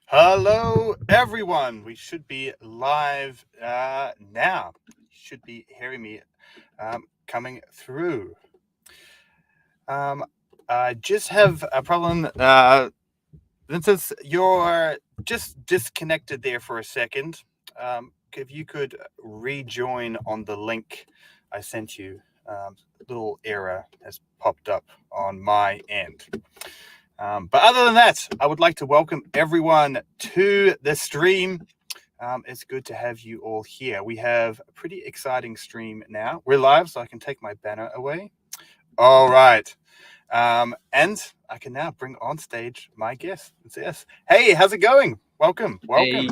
Hello, everyone. We should be live now. You should be hearing me coming through. I just have a problem. Vincentas, you're just disconnected there for a second. If you could rejoin on the link I sent you, a little error has popped up on my end. But other than that, I would like to welcome everyone to the stream. It's good to have you all here. We have a pretty exciting stream now. We're live, so I can take my banner away. All right. And I can now bring on stage my guest. Yes. Hey, how's it going? Welcome. Hey,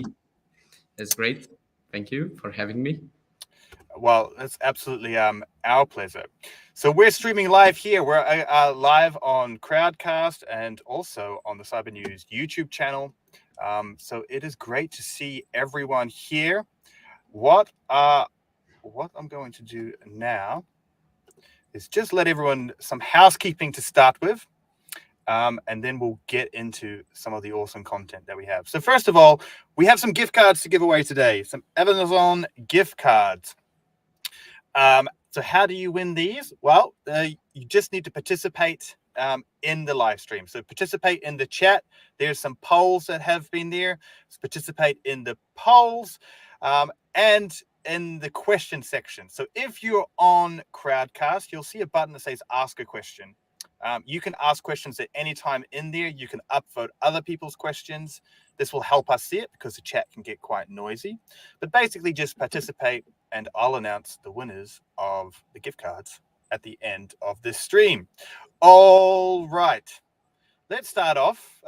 that's great. Thank you for having me. Well, it's absolutely our pleasure. So we're streaming live here. We're live on Crowdcast and also on the Cybernews YouTube channel. So it is great to see everyone here. What I'm going to do now is just let everyone some housekeeping to start with. And then we'll get into some of the awesome content that we have. So first of all, we have some gift cards to give away today. Some Amazon gift cards. So how do you win these? Well, you just need to participate in the live stream. So participate in the chat. There's some polls that have been there. So participate in the polls and in the question section. So if you're on Crowdcast, you'll see a button that says ask a question. You can ask questions at any time in there. You can upvote other people's questions. This will help us see it because the chat can get quite noisy. But basically just participate and I'll announce the winners of the gift cards at the end of this stream. All right. Let's start off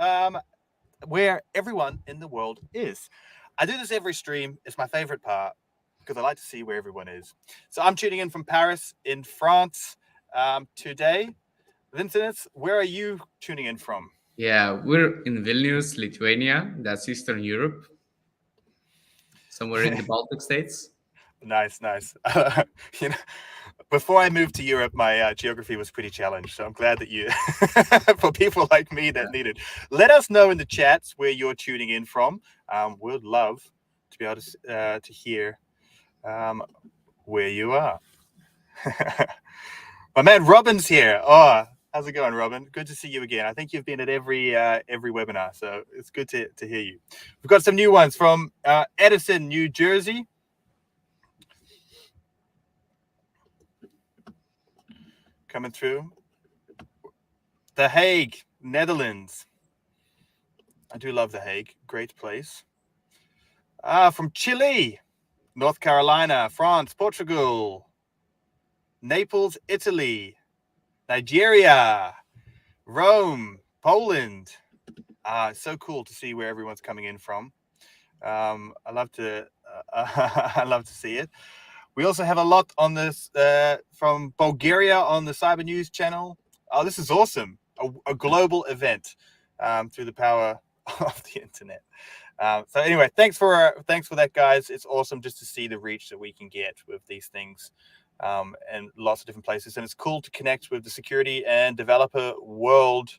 where everyone in the world is. I do this every stream. It's my favorite part because I like to see where everyone is. So I'm tuning in from Paris in France today. Vincentas, where are you tuning in from? Yeah, we're in Vilnius, Lithuania. That's Eastern Europe, somewhere in the Baltic states. Nice. You know, before I moved to Europe, my geography was pretty challenged. So I'm glad that you, for people like me that need it, let us know in the chats where you're tuning in from. We'd love to be able to hear where you are. My man Robin's here. Oh, how's it going, Robin? Good to see you again. I think you've been at every webinar, so it's good to hear you. We've got some new ones from Edison, New Jersey. Coming through. The Hague, Netherlands. I do love The Hague. Great place. From Chile, North Carolina, France, Portugal, Naples, Italy, Nigeria, Rome, Poland. It's so cool to see where everyone's coming in from. I love to see it. We also have a lot on this from Bulgaria on the Cybernews channel. Oh, this is awesome! A global event through the power of the internet. So anyway, thanks for that, guys. It's awesome just to see the reach that we can get with these things, and lots of different places. And it's cool to connect with the security and developer world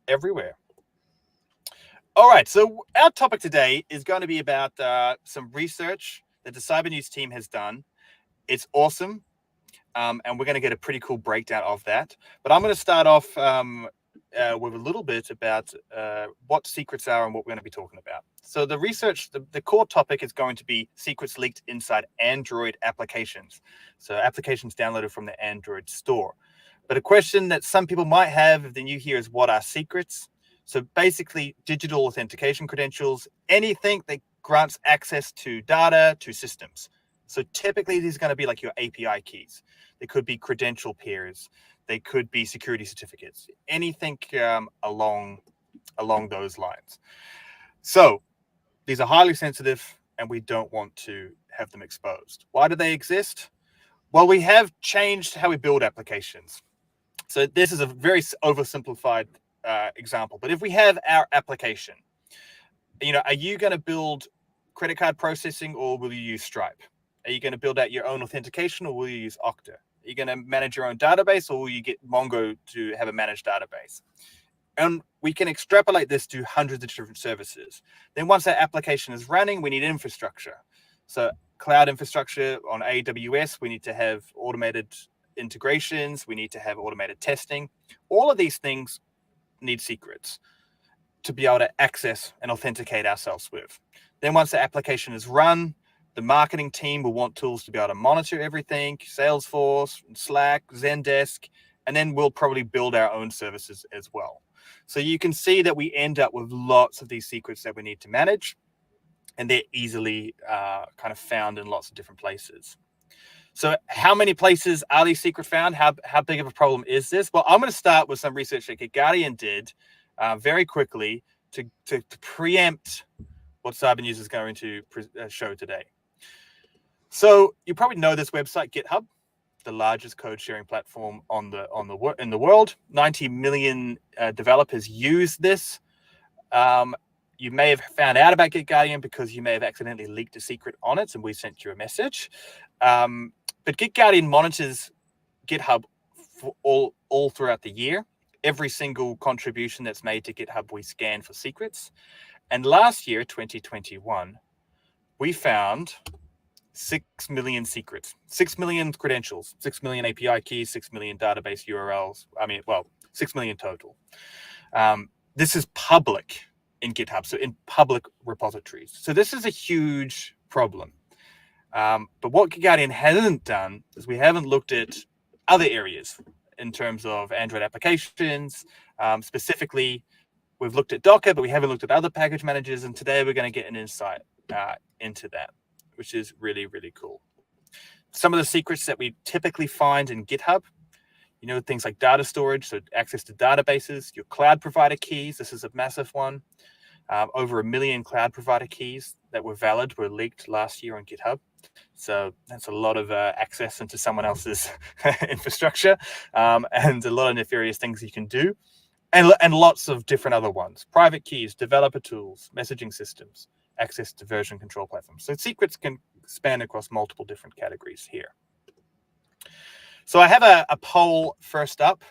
everywhere. All right, so our topic today is going to be about some research that the Cybernews team has done. It's awesome, and we're going to get a pretty cool breakdown of that. But I'm going to start off with a little bit about what secrets are and what we're going to be talking about. So the research, the core topic is going to be secrets leaked inside Android applications. So applications downloaded from the Android store. But a question that some people might have if they're new here is, what are secrets? So basically digital authentication credentials, anything that grants access to data, to systems. So typically these are going to be like your API keys. They could be credential pairs. They could be security certificates, anything along those lines. So these are highly sensitive and we don't want to have them exposed. Why do they exist? Well, we have changed how we build applications. So this is a very oversimplified example, but if we have our application, are you going to build credit card processing or will you use Stripe? Are you going to build out your own authentication or will you use Okta? Are you going to manage your own database or will you get Mongo to have a managed database? And we can extrapolate this to hundreds of different services. Then once that application is running, we need infrastructure. So cloud infrastructure on AWS, we need to have automated integrations. We need to have automated testing. All of these things need secrets to be able to access and authenticate ourselves with. Then once the application is run, the marketing team will want tools to be able to monitor everything, Salesforce, Slack, Zendesk, and then we'll probably build our own services as well. So you can see that we end up with lots of these secrets that we need to manage, and they're easily kind of found in lots of different places. So how many places are these secrets found? How big of a problem is this? Well, I'm going to start with some research that GitGuardian did very quickly to preempt what Cybernews is going to show today. So you probably know this website, GitHub, the largest code sharing platform in the world. 90 million developers use this. You may have found out about GitGuardian because you may have accidentally leaked a secret on it, and we sent you a message. But GitGuardian monitors GitHub for all throughout the year. Every single contribution that's made to GitHub, we scan for secrets. And last year, 2021, we found 6 million secrets, 6 million credentials, 6 million API keys, 6 million database URLs. 6 million total. This is public in GitHub, so in public repositories. So this is a huge problem. But what GitGuardian hasn't done is we haven't looked at other areas in terms of Android applications. Specifically, we've looked at Docker, but we haven't looked at other package managers. And today we're going to get an insight into that, which is really, really cool. Some of the secrets that we typically find in GitHub, things like data storage, so access to databases, your cloud provider keys. This is a massive one. Over 1 million cloud provider keys that were valid were leaked last year on GitHub. So that's a lot of access into someone else's infrastructure, and a lot of nefarious things you can do, and lots of different other ones. Private keys, developer tools, messaging systems, access to version control platforms. So secrets can span across multiple different categories here. So I have a poll first up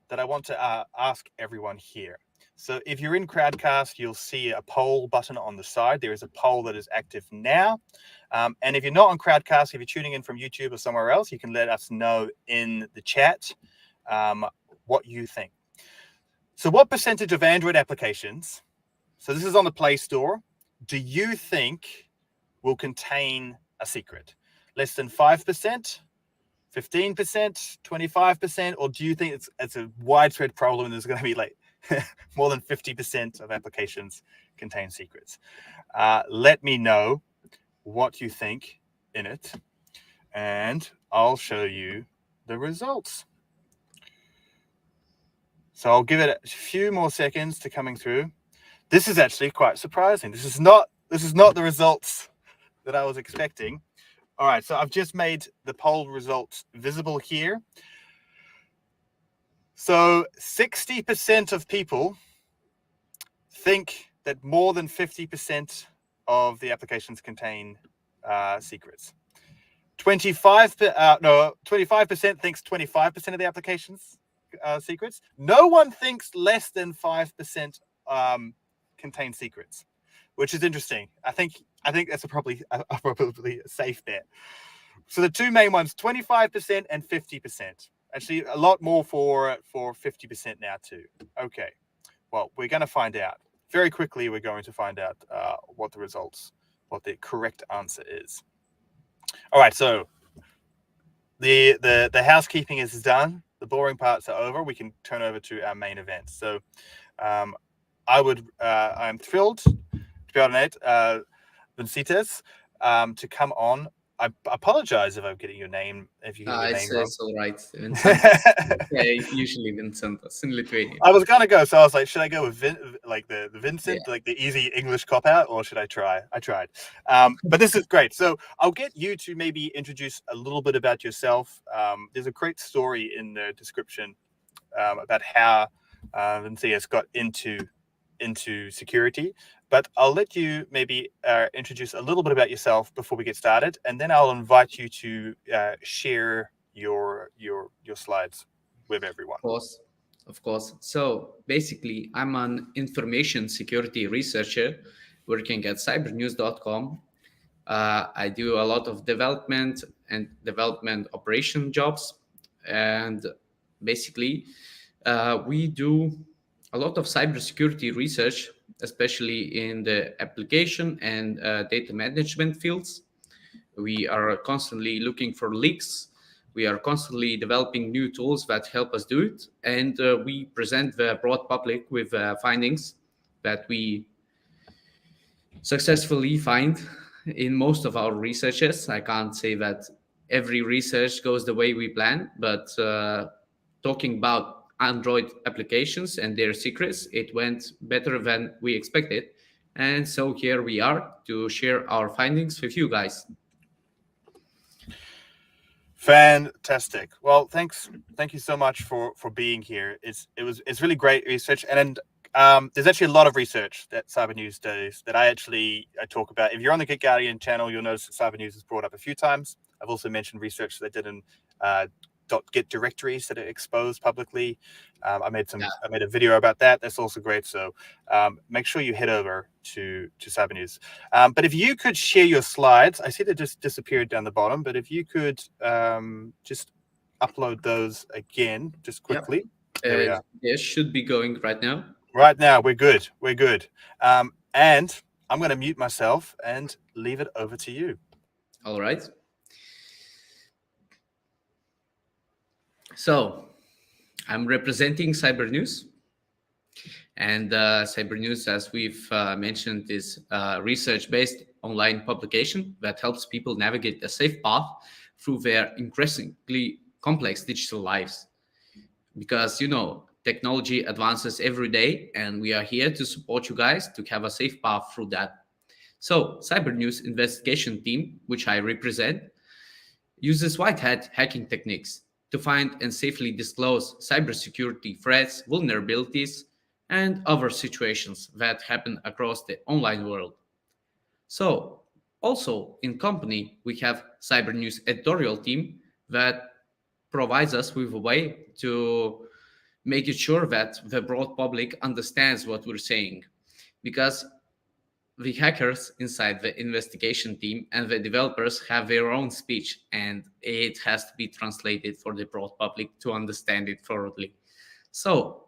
that I want to ask everyone here. So if you're in Crowdcast, you'll see a poll button on the side. There is a poll that is active now. And if you're not on Crowdcast, if you're tuning in from YouTube or somewhere else, you can let us know in the chat what you think. So what percentage of Android applications, so this is on the Play Store, do you think will contain a secret? Less than 5%? 15%, 25%, or do you think it's a widespread problem and there's going to be like more than 50% of applications contain secrets? Let me know what you think in it, and I'll show you the results. So I'll give it a few more seconds to coming through. This is actually quite surprising. This is not the results that I was expecting. All right, so I've just made the poll results visible here. So 60% of people think that more than 50% of the applications contain secrets. 25% thinks 25% of the applications secrets. No one thinks less than 5% contain secrets, which is interesting. I think that's probably a safe bet. So the two main ones, 25% and 50%. Actually, a lot more for 50% now too. Okay, well, we're going to find out. Very quickly, we're going to find out what the correct answer is. All right, so the housekeeping is done. The boring parts are over. We can turn over to our main event. So I'm thrilled to be able to invite Vincentas to come on. I apologize if I'm getting your name. If you get your name wrong. It's all right. Vincentas. Usually Vincentas in Lithuania. I was gonna go, so I was like, should I go with the Vincent, like the easy English cop out, or should I try? I tried, but this is great. So I'll get you to maybe introduce a little bit about yourself. There's a great story in the description about how Vincentas got into security, but I'll let you maybe introduce a little bit about yourself before we get started, and then I'll invite you to share your slides with everyone. Of course. Of course. So basically, I'm an information security researcher working at cybernews.com. I do a lot of development and development operation jobs. And basically, we do a lot of cybersecurity research, especially in the application and data management fields. We are constantly looking for leaks. We are constantly developing new tools that help us do it. And we present the broad public with findings that we successfully find in most of our researches. I can't say that every research goes the way we plan, but talking about Android applications and their secrets, it went better than we expected. And so here we are to share our findings with you guys. Fantastic. Well, thank you so much for being here. It's really great research, and there's actually a lot of research that Cybernews does that I talk about. If you're on the GitGuardian channel, you'll notice that Cybernews is brought up a few times. I've also mentioned research that I did in .git directories that are exposed publicly. I made a video about that. That's also great. So make sure you head over to Cybernews. But if you could share your slides, I see they just disappeared down the bottom. But if you could just upload those again, just quickly. Yep. There we are. It should be going right now. Right now, we're good. We're good. And I'm going to mute myself and leave it over to you. All right. So I'm representing Cybernews. And Cybernews, as we've mentioned, is a research-based online publication that helps people navigate a safe path through their increasingly complex digital lives. Because, technology advances every day, and we are here to support you guys to have a safe path through that. So Cybernews investigation team, which I represent, uses white hat hacking techniques to find and safely disclose cybersecurity threats, vulnerabilities, and other situations that happen across the online world. So, also in company, we have Cybernews editorial team that provides us with a way to make it sure that the broad public understands what we're saying. Because the hackers inside the investigation team and the developers have their own speech, and it has to be translated for the broad public to understand it thoroughly. So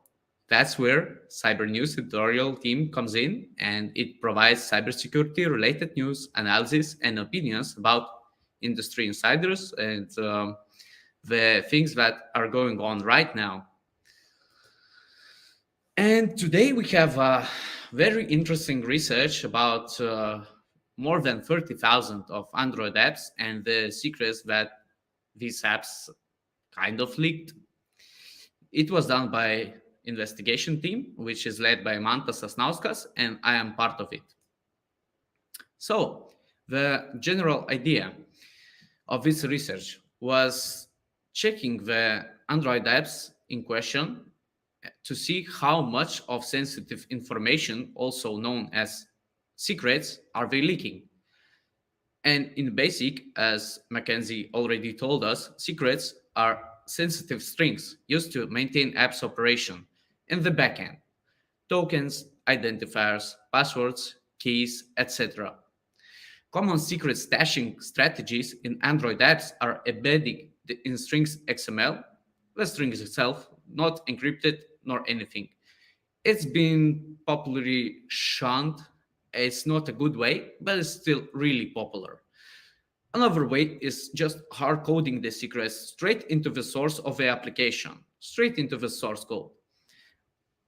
that's where Cybernews editorial team comes in, and it provides cybersecurity related news, analysis, and opinions about industry insiders and the things that are going on right now. And today we have very interesting research about more than 30,000 of Android apps and the secrets that these apps kind of leaked. It was done by investigation team, which is led by Mantas Sasnauskas, and I am part of it. So the general idea of this research was checking the Android apps in question to see how much of sensitive information, also known as secrets, are they leaking. And in basic, as Mackenzie already told us, secrets are sensitive strings used to maintain apps operation in the backend: tokens, identifiers, passwords, keys, etc. Common secret stashing strategies in Android apps are embedding in strings XML, the strings itself, not encrypted nor anything. It's been popularly shunned. It's not a good way, but it's still really popular. Another way is just hard coding the secrets straight into the source of the application, straight into the source code.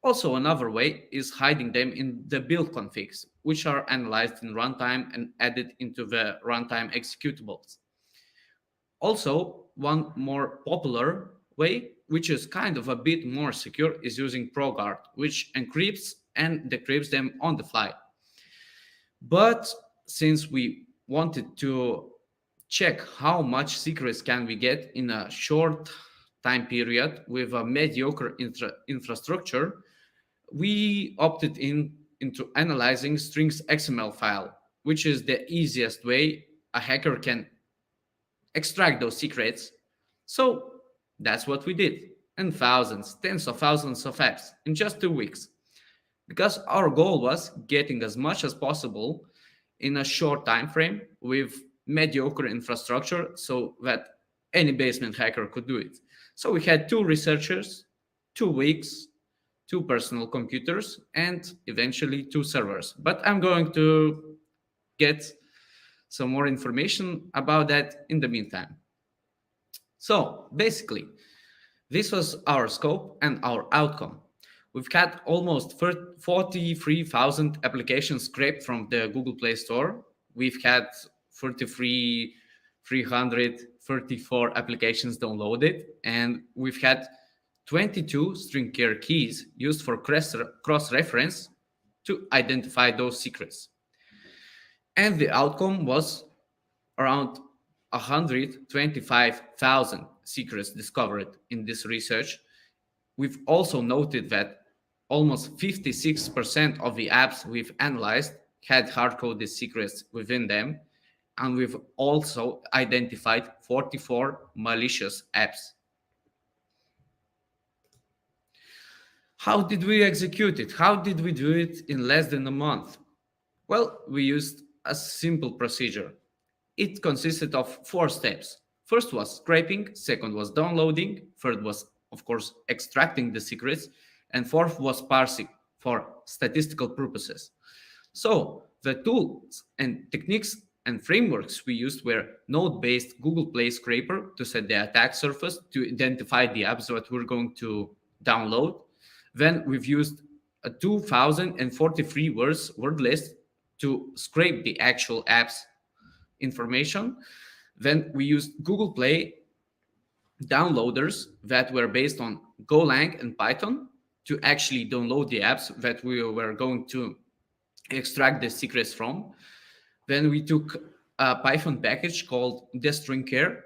Also, another way is hiding them in the build configs, which are analyzed in runtime and added into the runtime executables. Also, one more popular way, which is kind of a bit more secure, is using ProGuard, which encrypts and decrypts them on the fly. But since we wanted to check how much secrets can we get in a short time period with a mediocre infrastructure, we opted into analyzing strings XML file, which is the easiest way a hacker can extract those secrets. So that's what we did. and thousands, tens of thousands of apps in just 2 weeks. Because our goal was getting as much as possible in a short time frame with mediocre infrastructure so that any basement hacker could do it. So we had two researchers, 2 weeks, two personal computers, and eventually two servers. But I'm going to get some more information about that in the meantime. So basically, this was our scope and our outcome. We've had almost 43,000 applications scraped from the Google Play Store. We've had 334 applications downloaded, and we've had 22 string care keys used for cross-reference to identify those secrets. And the outcome was around 125,000 secrets discovered in this research. We've also noted that almost 56% of the apps we've analyzed had hard-coded secrets within them, and we've also identified 44 malicious apps. How did we execute it? How did we do it in less than a month? Well, we used a simple procedure. It consisted of 4 steps. First was scraping, second was downloading, third was, of course, extracting the secrets, and fourth was parsing for statistical purposes. So the tools and techniques and frameworks we used were node-based Google Play scraper to set the attack surface to identify the apps that we're going to download. Then we've used a 2043 word list to scrape the actual apps information. Then we used Google Play downloaders that were based on Golang and Python to actually download the apps that we were going to extract the secrets from. Then we took a Python package called destringcare.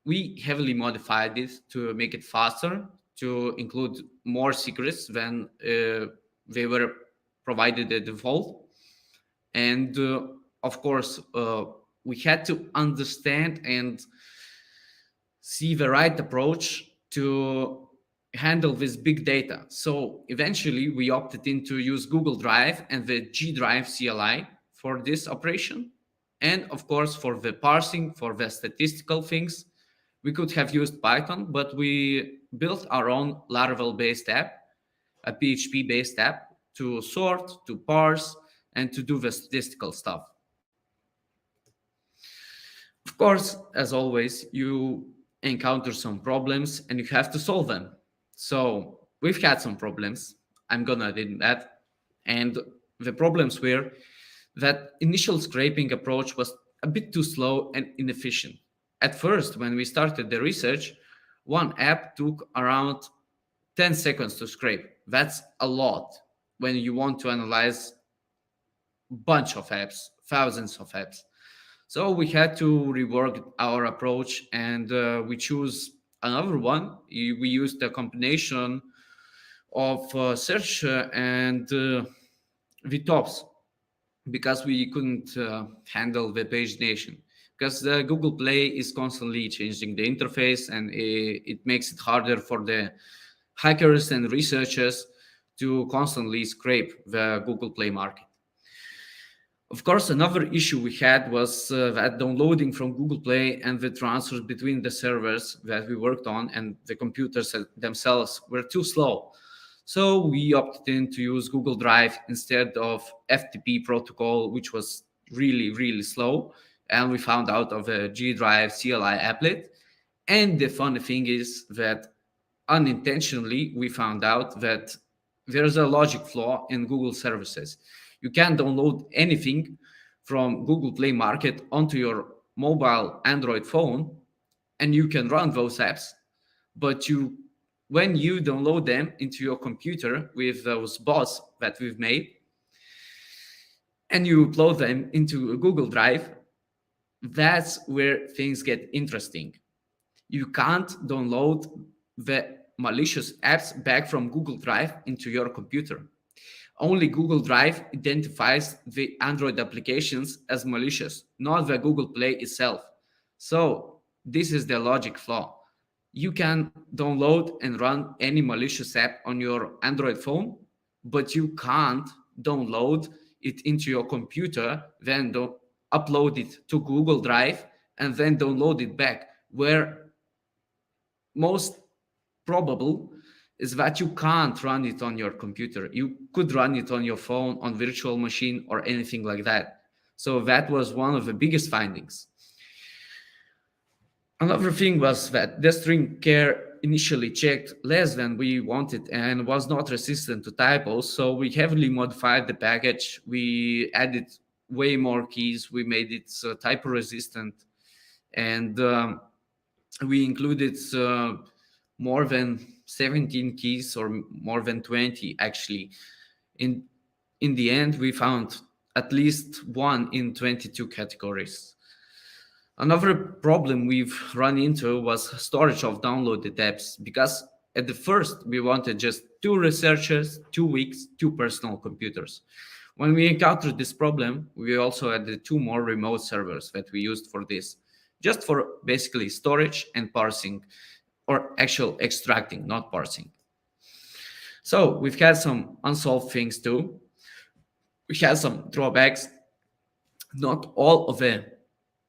We heavily modified it to make it faster, to include more secrets than they were provided the default. And of course, we had to understand and see the right approach to handle this big data. So eventually we opted in to use Google Drive and the G Drive CLI for this operation. And of course, for the parsing, for the statistical things, we could have used Python, but we built our own Laravel-based app, a PHP-based app to sort, to parse, and to do the statistical stuff. Of course, as always, you encounter some problems and you have to solve them. So we've had some problems, I'm gonna admit that. And the problems were that initial scraping approach was a bit too slow and inefficient. At first, when we started the research, one app took around 10 seconds to scrape. That's a lot when you want to analyze a bunch of apps, thousands of apps. So we had to rework our approach, and we choose another one. We used a combination of search and VTOPs because we couldn't handle the pagination. Because Google Play is constantly changing the interface, and it makes it harder for the hackers and researchers to constantly scrape the Google Play market. Of course, another issue we had was that downloading from Google Play and the transfers between the servers that we worked on and the computers themselves were too slow. So we opted in to use Google Drive instead of FTP protocol, which was really, really slow. And we found out of a G Drive CLI applet. And the funny thing is that unintentionally, we found out that there's a logic flaw in Google services. You can't download anything from Google Play Market onto your mobile Android phone, and you can run those apps. But when you download them into your computer with those bots that we've made, and you upload them into Google Drive, that's where things get interesting. You can't download the malicious apps back from Google Drive into your computer. Only Google Drive identifies the Android applications as malicious, not the Google Play itself. So this is the logic flaw. You can download and run any malicious app on your Android phone, but you can't download it into your computer, then upload it to Google Drive, and then download it back. Where most probable is that you can't run it on your computer. You could run it on your phone, on virtual machine, or anything like that. So that was one of the biggest findings. Another thing was that the string care initially checked less than we wanted and was not resistant to typos. So we heavily modified the package. We added way more keys. We made it typo resistant, and we included more than 17 keys, or more than 20 actually. In the end, we found at least one in 22 categories. Another problem we've run into was storage of downloaded apps, because at the first we wanted just 2 researchers, 2 weeks, 2 personal computers. When we encountered this problem, we also added 2 more remote servers that we used for this, just for basically storage and parsing, or actual extracting, not parsing. So we've had some unsolved things too. We had some drawbacks. Not all of the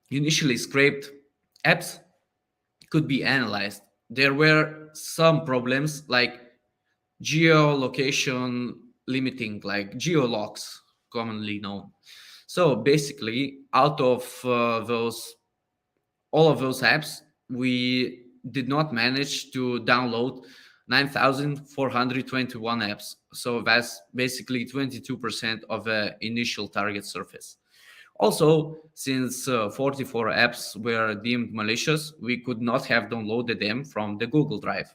initially scraped apps could be analyzed. There were some problems like geolocation limiting, like geolocks, commonly known. So basically, out of all of those apps, we did not manage to download 9,421 apps. So that's basically 22% of the initial target surface. Also, since 44 apps were deemed malicious, we could not have downloaded them from the Google Drive.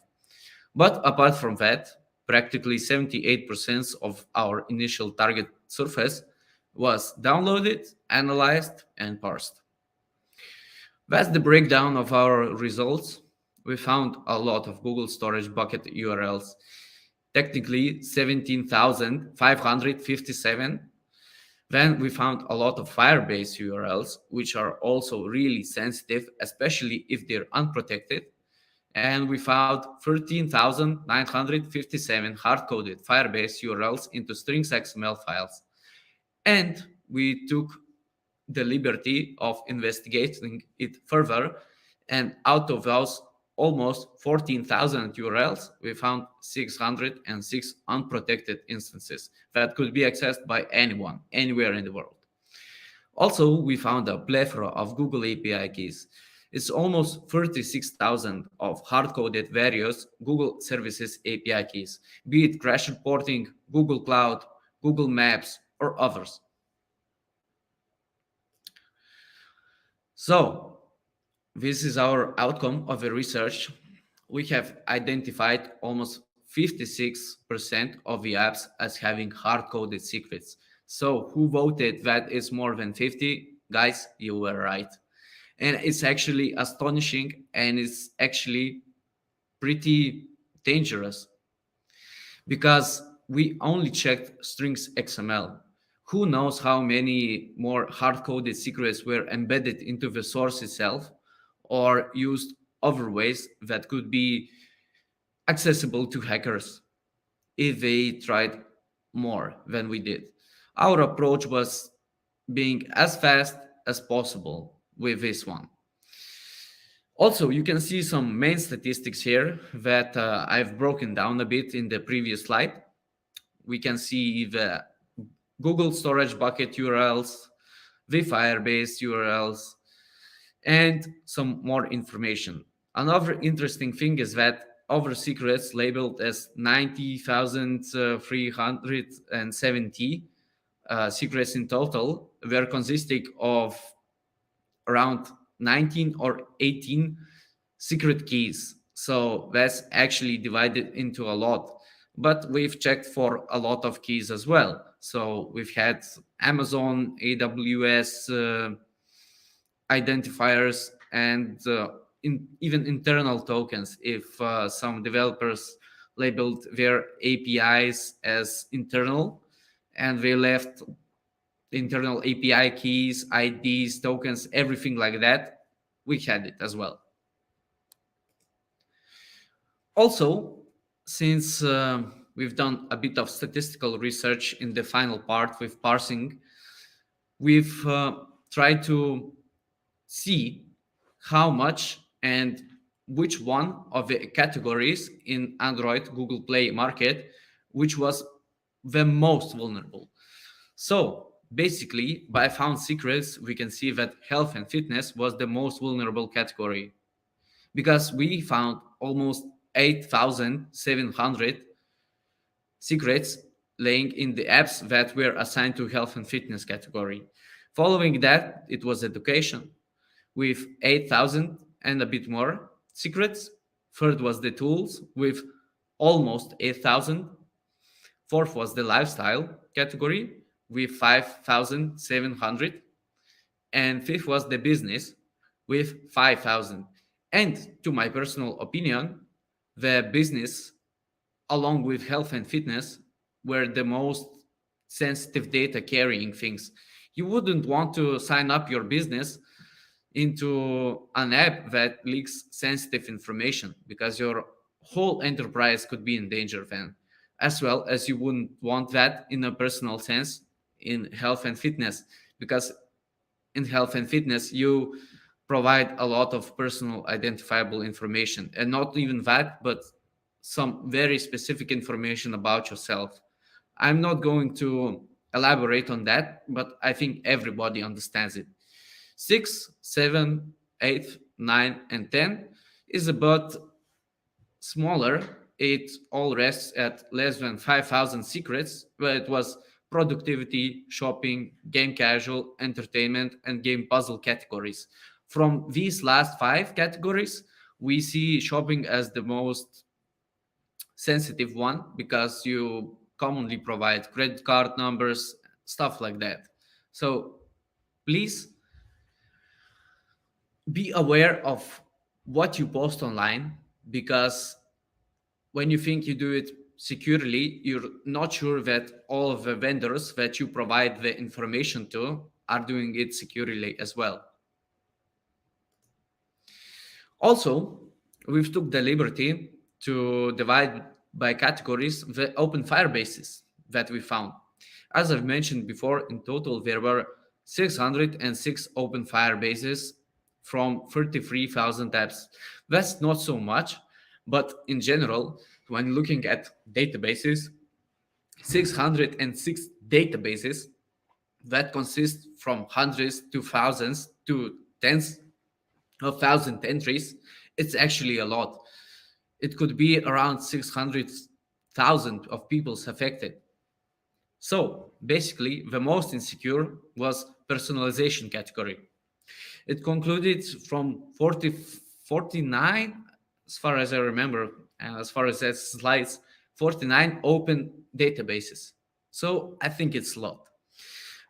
But apart from that, practically 78% of our initial target surface was downloaded, analyzed, and parsed. That's the breakdown of our results. We found a lot of Google Storage Bucket URLs, technically 17,557. Then we found a lot of Firebase URLs, which are also really sensitive, especially if they're unprotected. And we found 13,957 hard-coded Firebase URLs into strings XML files. And we took the liberty of investigating it further. And out of those almost 14,000 URLs, we found 606 unprotected instances that could be accessed by anyone, anywhere in the world. Also, we found a plethora of Google API keys. It's almost 36,000 of hard-coded various Google Services API keys, be it crash reporting, Google Cloud, Google Maps, or others. So, this is our outcome of the research. We have identified almost 56% of the apps as having hard-coded secrets. So who voted that is more than 50? Guys, you were right. And it's actually astonishing, and it's actually pretty dangerous, because we only checked strings XML. Who knows how many more hard-coded secrets were embedded into the source itself, or used other ways that could be accessible to hackers if they tried more than we did. Our approach was being as fast as possible with this one. Also, you can see some main statistics here that I've broken down a bit in the previous slide. We can see the Google Storage Bucket URLs, the Firebase URLs, and some more information. Another interesting thing is that our secrets labeled as 90,370 secrets in total were consisting of around 19 or 18 secret keys. So that's actually divided into a lot. But we've checked for a lot of keys as well. So we've had Amazon, AWS identifiers, and even internal tokens if some developers labeled their APIs as internal and they left internal API keys, IDs, tokens, everything like that. We had it as well. Also, since we've done a bit of statistical research in the final part with parsing, we've tried to see how much and which one of the categories in Android Google Play market which was the most vulnerable. So basically, by found secrets, we can see that health and fitness was the most vulnerable category because we found almost 8,700 secrets laying in the apps that were assigned to health and fitness category. Following that, it was education with 8,000 and a bit more secrets. Third was the tools with almost 8,000. Fourth was the lifestyle category with 5,700. And fifth was the business with 5,000. And to my personal opinion, the business, along with health and fitness, were the most sensitive data carrying things. You wouldn't want to sign up your business into an app that leaks sensitive information because your whole enterprise could be in danger then, as well as you wouldn't want that in a personal sense in health and fitness, because in health and fitness you provide a lot of personal identifiable information, and not even that, but some very specific information about yourself. I'm not going to elaborate on that, but I think everybody understands it. 6, 7, 8, 9, and 10 is about smaller. It all rests at less than 5,000 secrets, where it was productivity, shopping, game casual, entertainment, and game puzzle categories. From these last five categories, we see shopping as the most sensitive one because you commonly provide credit card numbers, stuff like that. So please be aware of what you post online, because when you think you do it securely, you're not sure that all of the vendors that you provide the information to are doing it securely as well. Also, we've took the liberty to divide by categories the open firebases that we found. As I've mentioned before, in total there were 606 open firebases from 33,000 apps. That's not so much, but in general, when looking at databases, 606 databases that consist from hundreds to thousands to tens of thousand entries, it's actually a lot. It could be around 600,000 of people's affected. So basically, the most insecure was personalization category. It concluded from 49, as far as I remember, and as far as that slides, 49 open databases. So I think it's a lot.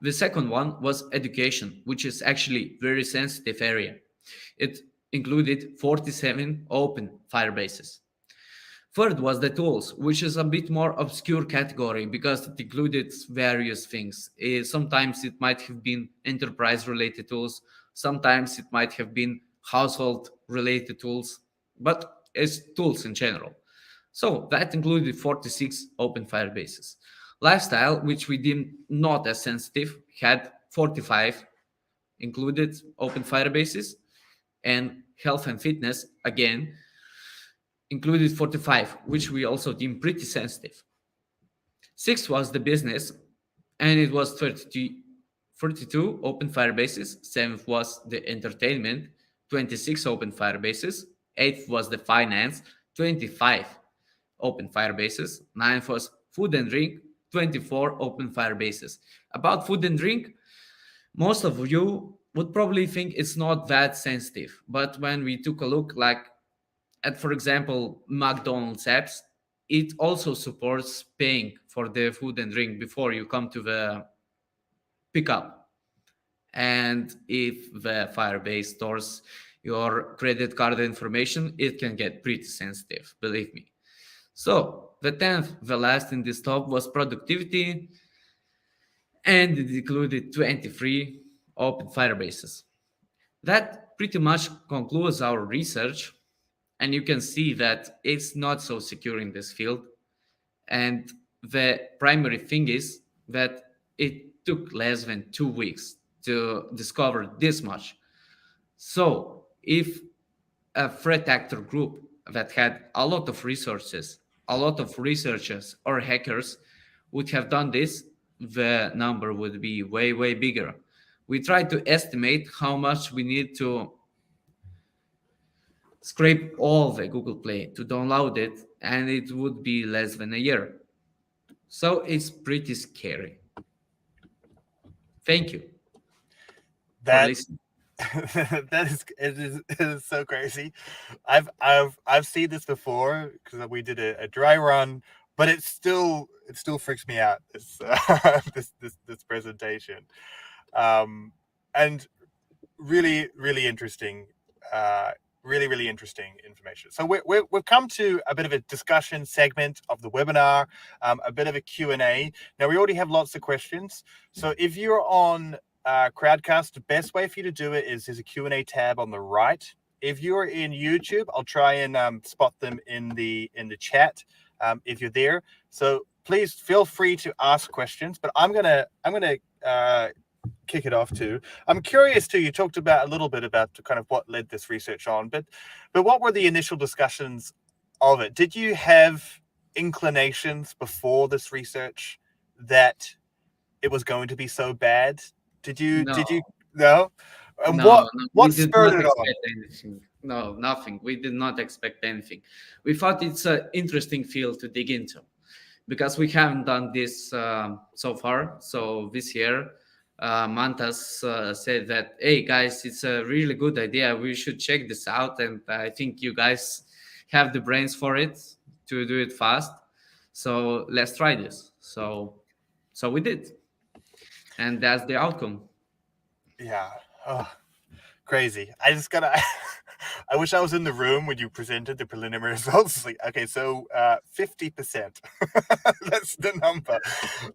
The second one was education, which is actually very sensitive area. It included 47 open firebases. Third was the tools, which is a bit more obscure category because it included various things. Sometimes it might have been enterprise-related tools. Sometimes it might have been household-related tools, but it's tools in general. So that included 46 open firebases. Lifestyle, which we deemed not as sensitive, had 45 included open firebases, and health and fitness, again, included 45, which we also deem pretty sensitive. Six was the business, and it was 32 open firebases. Seventh was the entertainment, 26 open firebases. Eighth was the finance, 25 open firebases. Ninth was food and drink, 24 open firebases. About food and drink, most of you would probably think it's not that sensitive, but when we took a look at, for example, McDonald's apps, it also supports paying for the food and drink before you come to the pickup. And if the Firebase stores your credit card information, it can get pretty sensitive, believe me. So the 10th, the last in this top, was productivity, and it included 23 open firebases. That pretty much concludes our research. and you can see that it's not so secure in this field. And the primary thing is that it took less than 2 weeks to discover this much. So if a threat actor group that had a lot of resources, a lot of researchers or hackers would have done this, the number would be way, way bigger. We tried to estimate how much we need to scrape all the Google Play to download it, and it would be less than a year. So it's pretty scary. Thank you for That listening. it is so crazy. I've seen this before because we did a dry run, but it still freaks me out. This this presentation, and really interesting. Really interesting information. So we've come to a bit of a discussion segment of the webinar, a bit of a Q&A. Now, we already have lots of questions. So if you're on Crowdcast, the best way for you to do it is there's a Q&A tab on the right. If you're in YouTube, I'll try and spot them in the chat if you're there. So please feel free to ask questions, but I'm gonna kick it off too. I'm curious too. You talked about a little bit about kind of what led this research on, but what were the initial discussions of it? Did you have inclinations before this research that it was going to be so bad? Did you No, no? And no, what no, we did spurred not it on? expect anything. No, nothing. We did not expect anything. We thought it's an interesting field to dig into because we haven't done this so far. So this year, Mantas said that, hey guys, it's a really good idea. We should check this out. And I think you guys have the brains for it to do it fast. So let's try this. So we did. And that's the outcome. Yeah. Oh, crazy. I just gotta. I wish I was in the room when you presented the preliminary results. It's like, okay, so 50%. That's the number.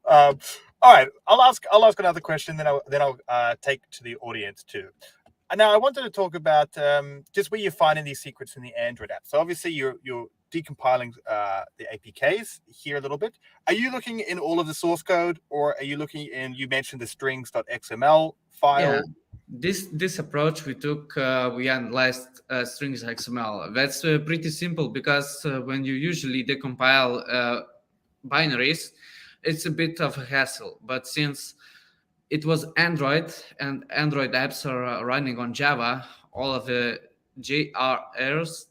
All right, I'll ask another question. Then I'll take to the audience too. Now I wanted to talk about just where you're finding these secrets in the Android app. So obviously you're decompiling the APKs here a little bit. Are you looking in all of the source code, or are you looking in? You mentioned the strings.xml file. Yeah, this approach we took, we analyzed strings XML. That's pretty simple because when you usually decompile binaries, it's a bit of a hassle. But since it was Android and Android apps are running on Java, all of the JARs,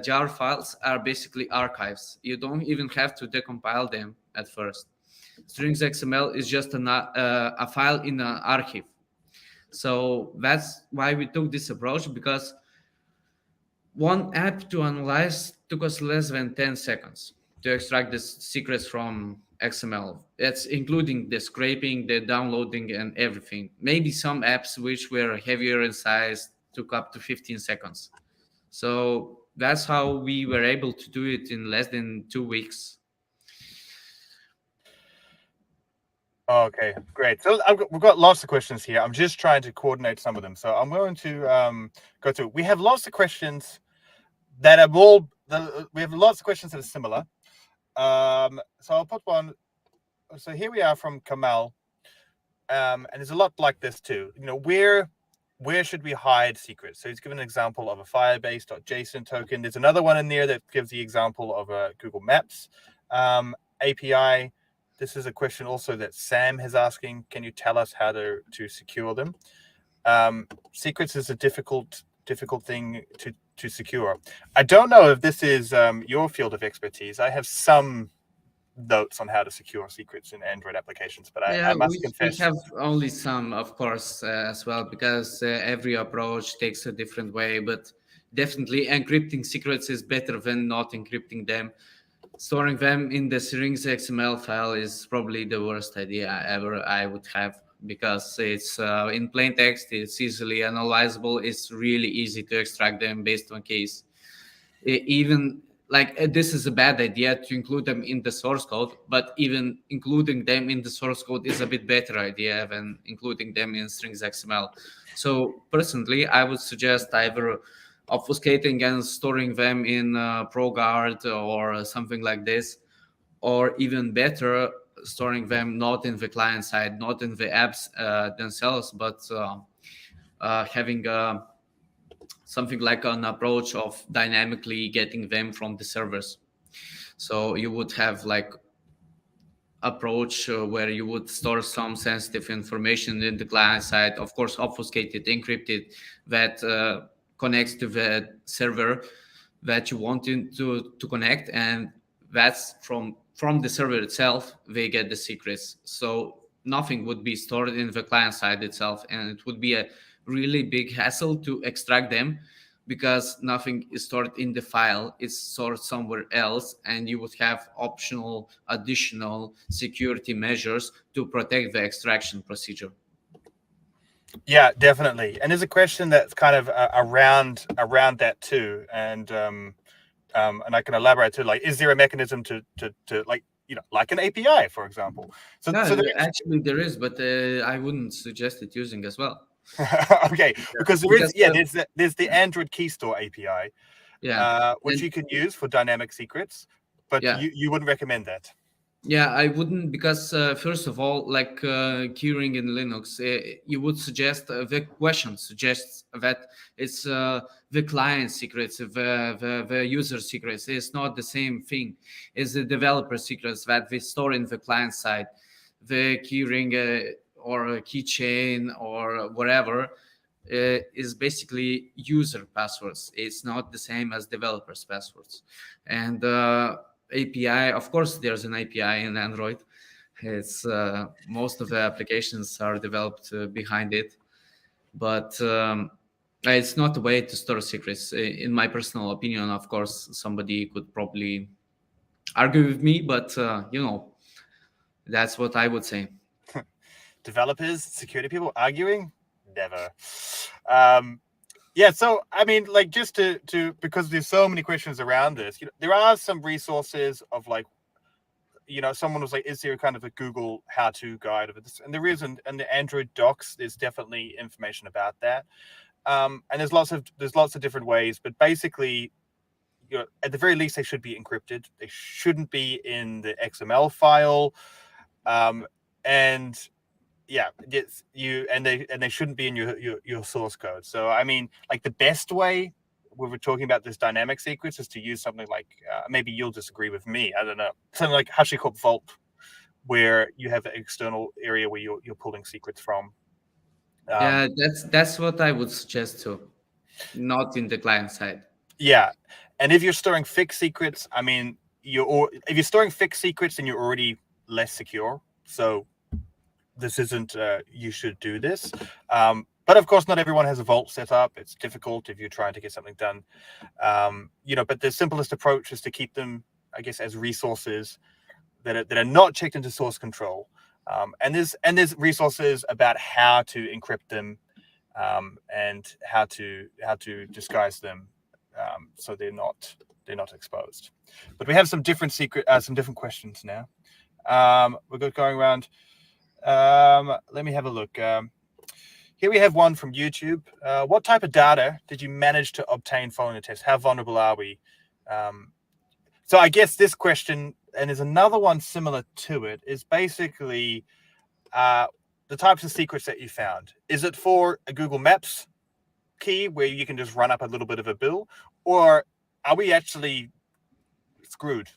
jar files are basically archives. You don't even have to decompile them at first. Strings XML is just a file in an archive. So that's why we took this approach, because one app to analyze took us less than 10 seconds to extract the secrets from XML. That's including the scraping, the downloading, and everything. Maybe some apps which were heavier in size took up to 15 seconds. So that's how we were able to do it in less than 2 weeks. Okay, great. So we've got lots of questions here. I'm just trying to coordinate some of them. So I'm going to go through. We have lots of questions that are we have lots of questions that are similar. So I'll put one. So here we are from Kamal, and there's a lot like this too. Where should we hide secrets? So he's given an example of a Firebase.json token. There's another one in there that gives the example of a Google Maps API. This is a question also that Sam is asking. Can you tell us how to secure them? Secrets is a difficult thing to secure. I don't know if this is your field of expertise. I have some notes on how to secure secrets in Android applications, but I must confess. We have only some, of course, as well, because every approach takes a different way. But definitely encrypting secrets is better than not encrypting them. Storing them in the strings XML file is probably the worst idea ever I would have, because it's in plain text, it's easily analyzable, it's really easy to extract them based on case. Even like this is a bad idea to include them in the source code, but even including them in the source code is a bit better idea than including them in strings XML. So personally, I would suggest either obfuscating and storing them in ProGuard or something like this, or even better, storing them not in the client side, not in the apps themselves, but having something like an approach of dynamically getting them from the servers. So you would have like approach where you would store some sensitive information in the client side, of course obfuscated, encrypted, that connects to the server that you want to connect, and that's from the server itself they get the secrets. So nothing would be stored in the client side itself, and it would be a really big hassle to extract them, because nothing is stored in the file, it's stored somewhere else, and you would have optional additional security measures to protect the extraction procedure. Yeah, definitely. And there's a question that's kind of around that too, and I can elaborate too. Like, is there a mechanism to like, like an API, for example? So Actually there is, but I wouldn't suggest it using as well. Okay, because there's the Android Key Store API, which you can use for dynamic secrets, but you wouldn't recommend that. Yeah, I wouldn't, because first of all, like keyring in Linux, you would suggest the question suggests that it's the client secrets, the user secrets. It's not the same thing. It's the developer secrets that we store in the client side. The keyring or keychain or whatever is basically user passwords. It's not the same as developers' passwords. And API, of course, there's an API in Android. It's most of the applications are developed behind it, but it's not a way to store secrets. In my personal opinion, of course, somebody could probably argue with me, but that's what I would say. Developers, security people arguing? Never. Yeah, so I mean, like, just to because there's so many questions around this, there are some resources of like, someone was like, is there kind of a Google how-to guide of this? And there is, and the Android docs, there's definitely information about that. And there's lots of different ways, but basically, at the very least, they should be encrypted. They shouldn't be in the XML file, and yeah, they shouldn't be in your source code. So I mean, like, the best way when we're talking about this dynamic secrets is to use something like, maybe you'll disagree with me, I don't know, something like HashiCorp Vault, where you have an external area where you're pulling secrets from. Yeah, that's what I would suggest too, not in the client side. Yeah, and if you're storing fixed secrets, I mean, if you're storing fixed secrets, then you're already less secure. So this isn't, you should do this. But of course, not everyone has a vault set up. It's difficult if you're trying to get something done. But the simplest approach is to keep them, I guess, as resources that are not checked into source control. And there's resources about how to encrypt them, and how to disguise them, so they're not exposed. But we have some different questions now. We're going around. Let me have a look. Here we have one from YouTube. What type of data did you manage to obtain following the test? How vulnerable are we? So I guess this question, and there's another one similar to it, is basically the types of secrets that you found. Is it for a Google Maps key where you can just run up a little bit of a bill, or are we actually screwed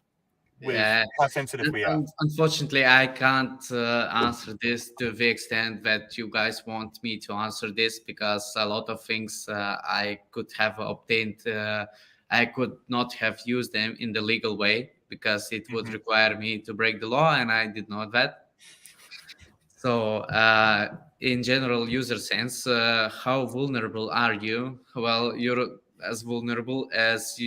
with how sensitive we are? Unfortunately, I can't answer this to the extent that you guys want me to answer this, because a lot of things I could have obtained, I could not have used them in the legal way, because it would require me to break the law, and I did not that. So in general user sense, how vulnerable are you? Well, you're as vulnerable as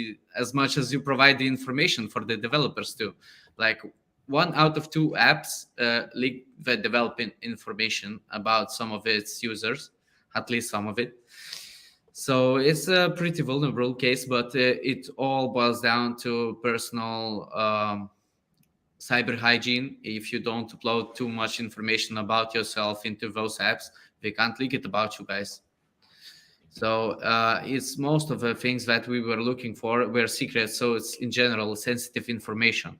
much as you provide the information for the developers too. Like, 1 out of 2 apps leak the developing information about some of its users, at least some of it. So it's a pretty vulnerable case, but it all boils down to personal cyber hygiene. If you don't upload too much information about yourself into those apps, they can't leak it about you guys. So it's most of the things that we were looking for were secret. So it's in general sensitive information.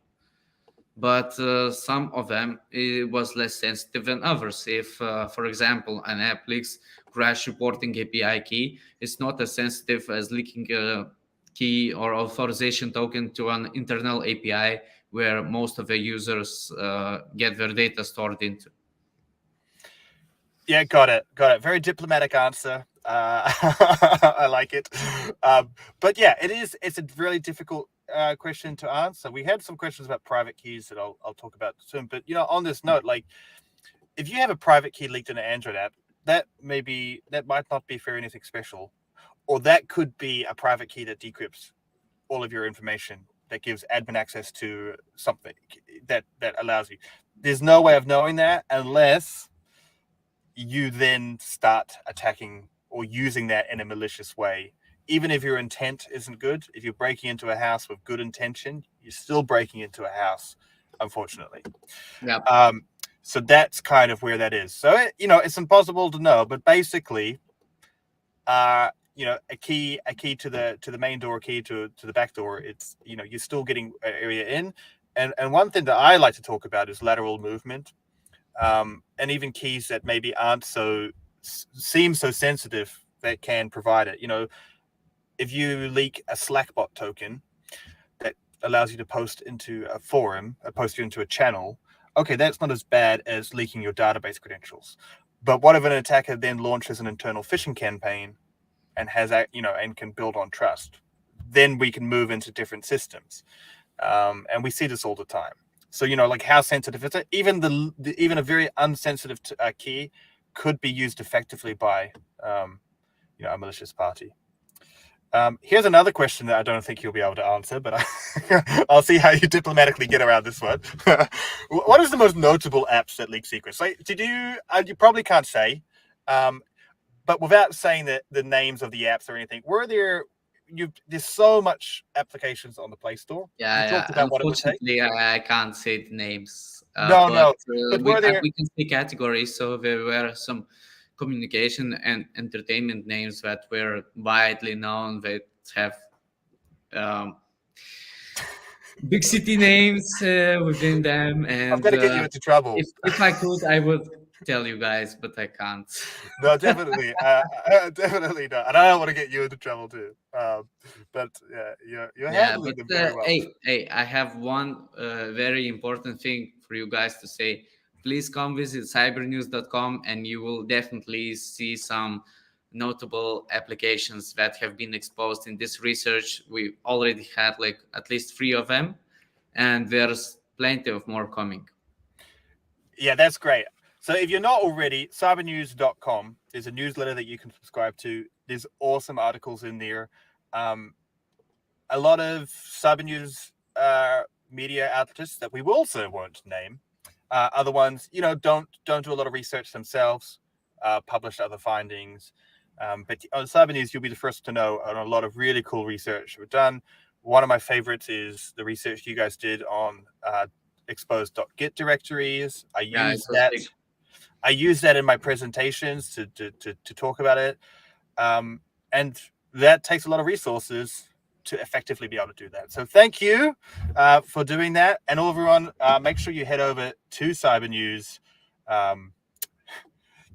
But some of them it was less sensitive than others. If, for example, an app leaks crash reporting API key, it's not as sensitive as leaking a key or authorization token to an internal API where most of the users get their data stored into. Yeah, got it. Very diplomatic answer. I like it. But yeah, it's a really difficult question to answer. We had some questions about private keys that I'll talk about soon. But on this note, like if you have a private key leaked in an Android app, that might not be for anything special, or that could be a private key that decrypts all of your information, that gives admin access to something that allows you. There's no way of knowing that unless you then start attacking or using that in a malicious way. Even if your intent isn't good, if you're breaking into a house with good intention, you're still breaking into a house, unfortunately. Yeah. So that's kind of where that is. So it's impossible to know, but basically, a key to the main door, a key to the back door. It's you're still getting an area in, and one thing that I like to talk about is lateral movement. And even keys that maybe aren't seem so sensitive that can provide it. If you leak a Slackbot token that allows you to post into a forum, post you into a channel, okay, that's not as bad as leaking your database credentials. But what if an attacker then launches an internal phishing campaign and and can build on trust? Then we can move into different systems, and we see this all the time. So like how sensitive is it? Even a very unsensitive key could be used effectively by a malicious party. Here's another question that I don't think you'll be able to answer, but I'll see how you diplomatically get around this one. What is the most notable apps that leak secrets? Like, you probably can't say, but without saying the names of the apps or anything, there's so much applications on the Play Store. You talked about what it would take. Unfortunately, I can't say the names. No. But we can see categories. So there were some communication and entertainment names that were widely known that have big city names within them. And I'm gonna get you into trouble. If I could, I would tell you guys, but I can't. No, definitely, definitely not. And I don't want to get you into trouble too. But yeah, you're handling them very well. Hey, I have one very important thing for you guys to say. Please come visit cybernews.com and you will definitely see some notable applications that have been exposed in this research. We already had like at least 3 of them, and there's plenty of more coming. Yeah, that's great. So if you're not already, cybernews.com, there's a newsletter that you can subscribe to. There's awesome articles in there. A lot of Cybernews media outlets that we also won't name. Other ones, don't do a lot of research themselves, publish other findings. But on Cybernews, you'll be the first to know on a lot of really cool research we've done. One of my favorites is the research you guys did on exposed.git directories. I use that in my presentations to talk about it. And that takes a lot of resources to effectively be able to do that. So thank you for doing that. And everyone, make sure you head over to Cybernews.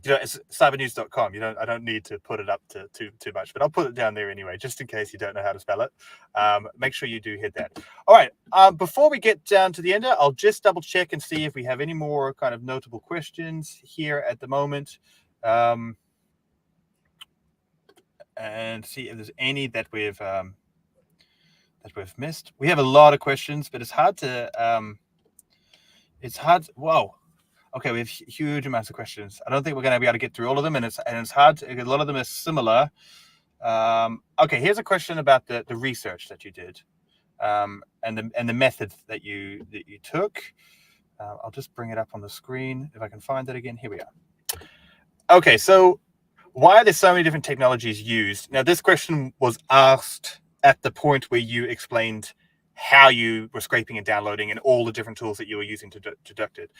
It's cybernews.com. I don't need to put it up to too much, but I'll put it down there anyway, just in case you don't know how to spell it. Make sure you do hit that. All right. Before we get down to the end, I'll just double check and see if we have any more kind of notable questions here at the moment. And see if there's any that we've missed. We have a lot of questions, but it's hard to whoa. Okay, we have huge amounts of questions. I don't think we're going to be able to get through all of them, and it's hard. A lot of them are similar. Okay, here's a question about the research that you did, and the method that you took. I'll just bring it up on the screen if I can find that again. Here we are. Okay, so why are there so many different technologies used? Now, this question was asked at the point where you explained how you were scraping and downloading and all the different tools that you were using to deduct it.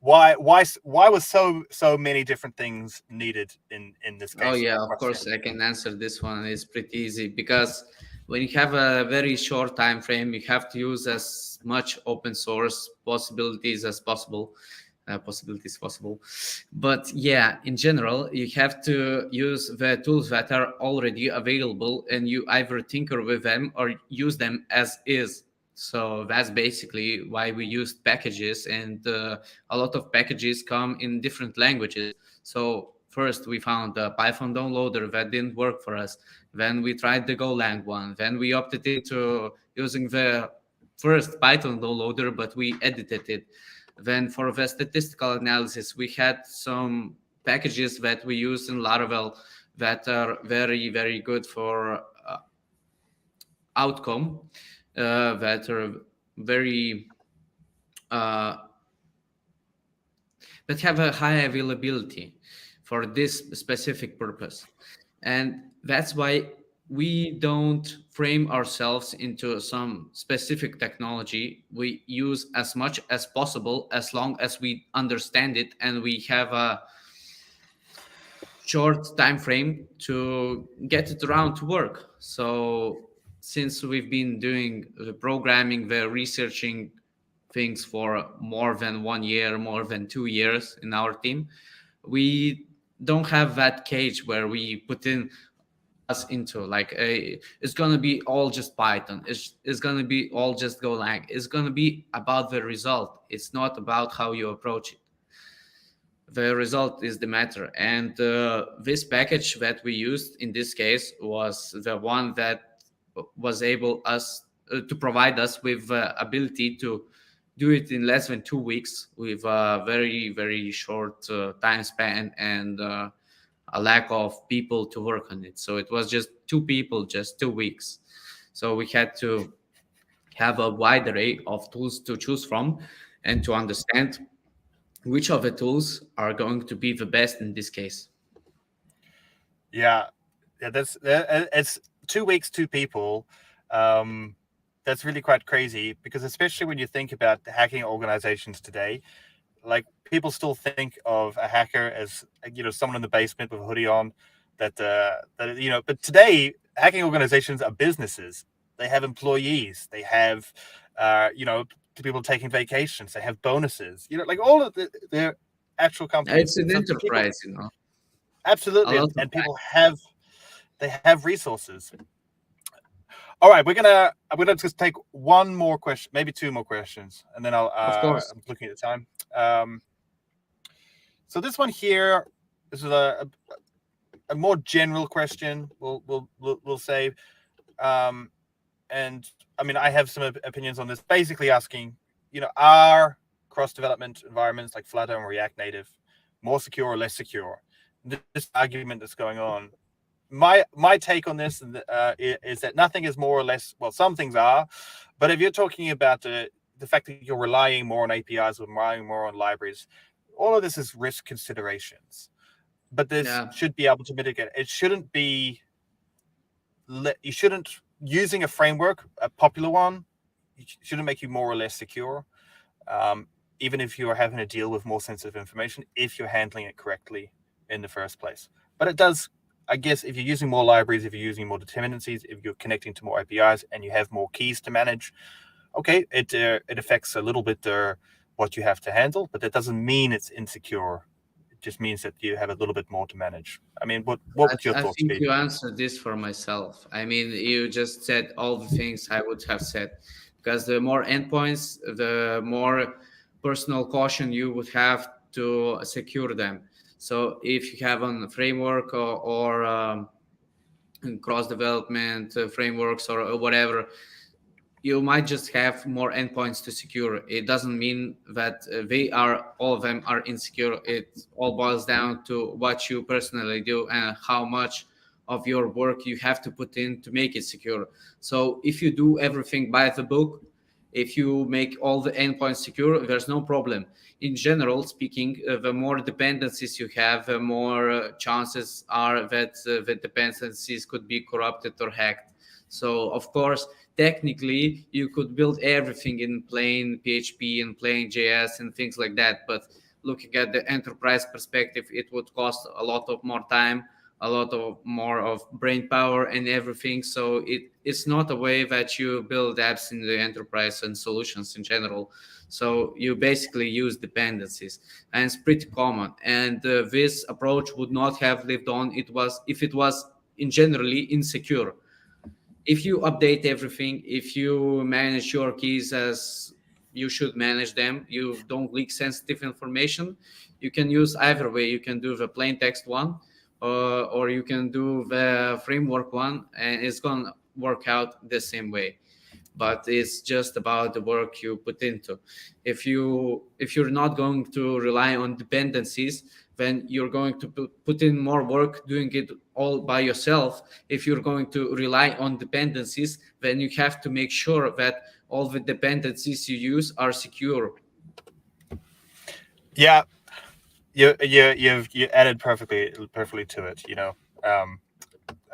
why was so many different things needed in this Oh case? yeah, of What's course I can answer this one. It's pretty easy because when you have a very short time frame, you have to use as much open source possibilities as possible. Possibilities possible, but yeah, in general, you have to use the tools that are already available, and you either tinker with them or use them as is. So that's basically why we used packages, and a lot of packages come in different languages. So first we found a Python downloader that didn't work for us. Then we tried the Golang one. Then we opted into using the first Python downloader, but we edited it. Then for the statistical analysis, we had some packages that we use in Laravel that are very, very good for outcome, that are very uh, that have a high availability for this specific purpose. And that's why we don't frame ourselves into some specific technology. We use as much as possible as long as we understand it and we have a short time frame to get it around to work. So since we've been doing the programming, the researching things for more than 1 year, more than 2 years in our team, we don't have that cage where we put in us into like it's gonna be all just Python. It's gonna be all just Golang. It's gonna be about the result. It's not about how you approach it. The result is the matter. And this package that we used in this case was the one that was able us to provide us with ability to do it in less than 2 weeks with a very, very short time span and a lack of people to work on it. So it was just two people, just 2 weeks. So we had to have a wide array of tools to choose from and to understand which of the tools are going to be the best in this case. Yeah, it's 2 weeks, two people. That's really quite crazy because especially when you think about the hacking organizations today, like people still think of a hacker as someone in the basement with a hoodie on. But today hacking organizations are businesses. They have employees. They have people taking vacations. They have bonuses. Like all of their actual companies. It's an So people enterprise, you know. A absolutely, lot of and people have resources. All right, I'm gonna just take one more question, maybe two more questions, and then of course. I'm looking at the time. So this one here, this is a more general question. We'll say, and I mean I have some opinions on this. Basically asking, are cross development environments like Flutter and React Native more secure or less secure? This argument that's going on. My take on this is that nothing is more or less, well, some things are, but if you're talking about the fact that you're relying more on APIs or relying more on libraries, all of this is risk considerations. But this should be able to mitigate. It shouldn't be. You shouldn't using a framework, a popular one, shouldn't make you more or less secure. Even if you are having to deal with more sensitive information, if you're handling it correctly in the first place. But it does, I guess, if you're using more libraries, if you're using more dependencies, if you're connecting to more APIs and you have more keys to manage, okay, it affects a little bit what you have to handle, but that doesn't mean it's insecure. It just means that you have a little bit more to manage. I mean, what would your I thoughts think be? you answered this for myself. I mean, you just said all the things I would have said. Because the more endpoints, the more personal caution you would have to secure them. So if you have a framework or cross development frameworks or whatever, you might just have more endpoints to secure. It doesn't mean that they are all of them are insecure. It all boils down to what you personally do and how much of your work you have to put in to make it secure. So if you do everything by the book, if you make all the endpoints secure, there's no problem. In general speaking, the more dependencies you have, the more chances are that the dependencies could be corrupted or hacked. So of course, technically you could build everything in plain PHP and plain JS and things like that. But looking at the enterprise perspective, it would cost a lot of more time, a lot of more of brain power and everything. So it's not a way that you build apps in the enterprise and solutions in general. So you basically use dependencies, and it's pretty common. And this approach would not have lived on if it was in generally insecure. If you update everything, if you manage your keys as you should manage them, you don't leak sensitive information, you can use either way. You can do the plain text one, or you can do the framework one, and it's going to work out the same way. But it's just about the work you put into. If you're not going to rely on dependencies, then you're going to put in more work doing it all by yourself. If you're going to rely on dependencies, then you have to make sure that all the dependencies you use are secure. Yeah, you added perfectly to it.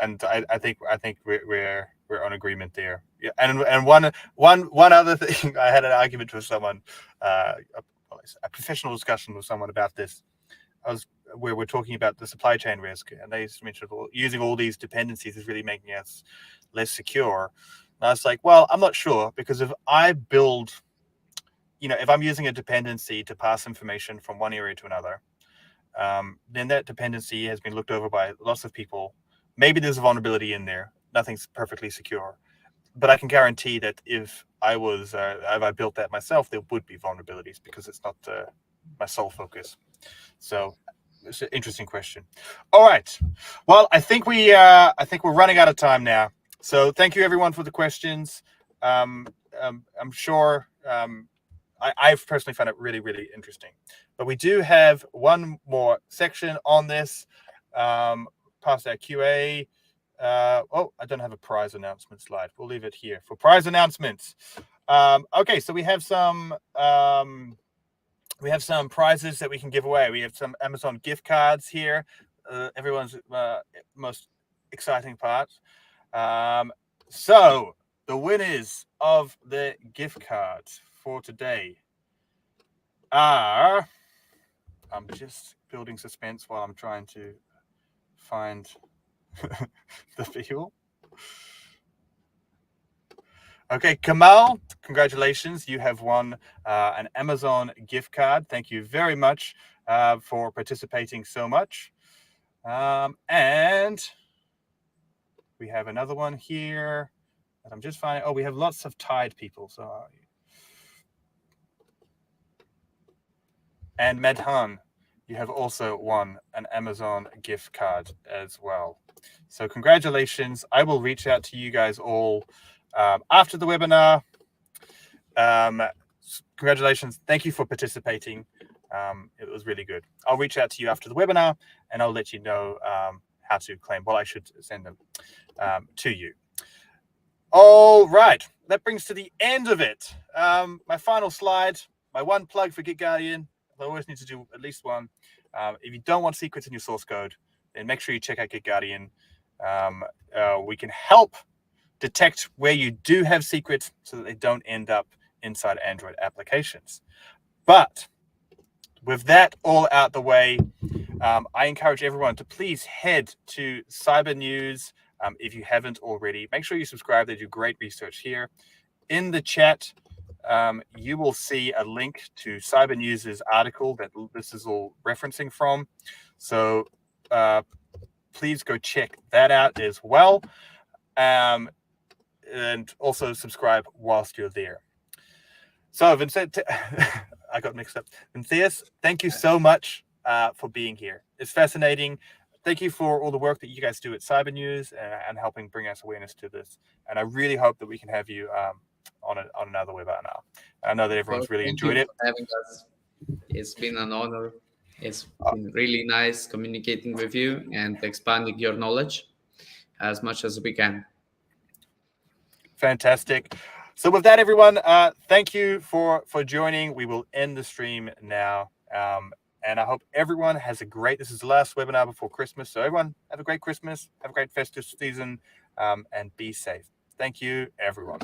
And I think we're on agreement there. Yeah, and one other thing, I had an argument with someone, a professional discussion with someone about this. Where we're talking about the supply chain risk, and they mentioned, well, using all these dependencies is really making us less secure. And I was like, well, I'm not sure, because if I build, if I'm using a dependency to pass information from one area to another, then that dependency has been looked over by lots of people. Maybe there's a vulnerability in there. Nothing's perfectly secure, but I can guarantee that if I built that myself, there would be vulnerabilities, because it's not my sole focus. So it's an interesting question. All right. Well, I think we're running out of time now. So thank you everyone for the questions. I'm sure I've personally found it really, really interesting. But we do have one more section on this. Past our QA. I don't have a prize announcement slide. We'll leave it here for prize announcements. Okay, so we have some prizes that we can give away. We have some Amazon gift cards here. Everyone's most exciting part. So the winners of the gift cards for today are... I'm just building suspense while I'm trying to find the people. Okay, Kamal, congratulations. You have won an Amazon gift card. Thank you very much for participating so much. And we have another one here that I'm just finding. Oh, we have lots of tied people. So, and Medhan, you have also won an Amazon gift card as well. So congratulations. I will reach out to you guys all after the webinar. Congratulations. Thank you for participating. It was really good. I'll reach out to you after the webinar, and I'll let you know how to claim. Well, I should send them to you. All right. That brings to the end of it. My final slide, my one plug for GitGuardian. I always need to do at least one. If you don't want secrets in your source code, then make sure you check out GitGuardian. We can help detect where you do have secrets so that they don't end up inside Android applications. But with that all out the way, I encourage everyone to please head to Cybernews if you haven't already. Make sure you subscribe. They do great research here. In the chat, you will see a link to Cybernews' article that this is all referencing from. So please go check that out as well. And also subscribe whilst you're there. So Vincent, I got mixed up. Vincentas, thank you so much for being here. It's fascinating. Thank you for all the work that you guys do at Cybernews and helping bring us awareness to this. And I really hope that we can have you on another webinar. I know that everyone's really enjoyed it. For having us. It's been an honor. It's been really nice communicating with you and expanding your knowledge as much as we can. Fantastic. So with that, everyone, thank you for joining. We will end the stream now. And I hope everyone has this is the last webinar before Christmas. So everyone have a great Christmas, have a great festive season, and be safe. Thank you, everyone.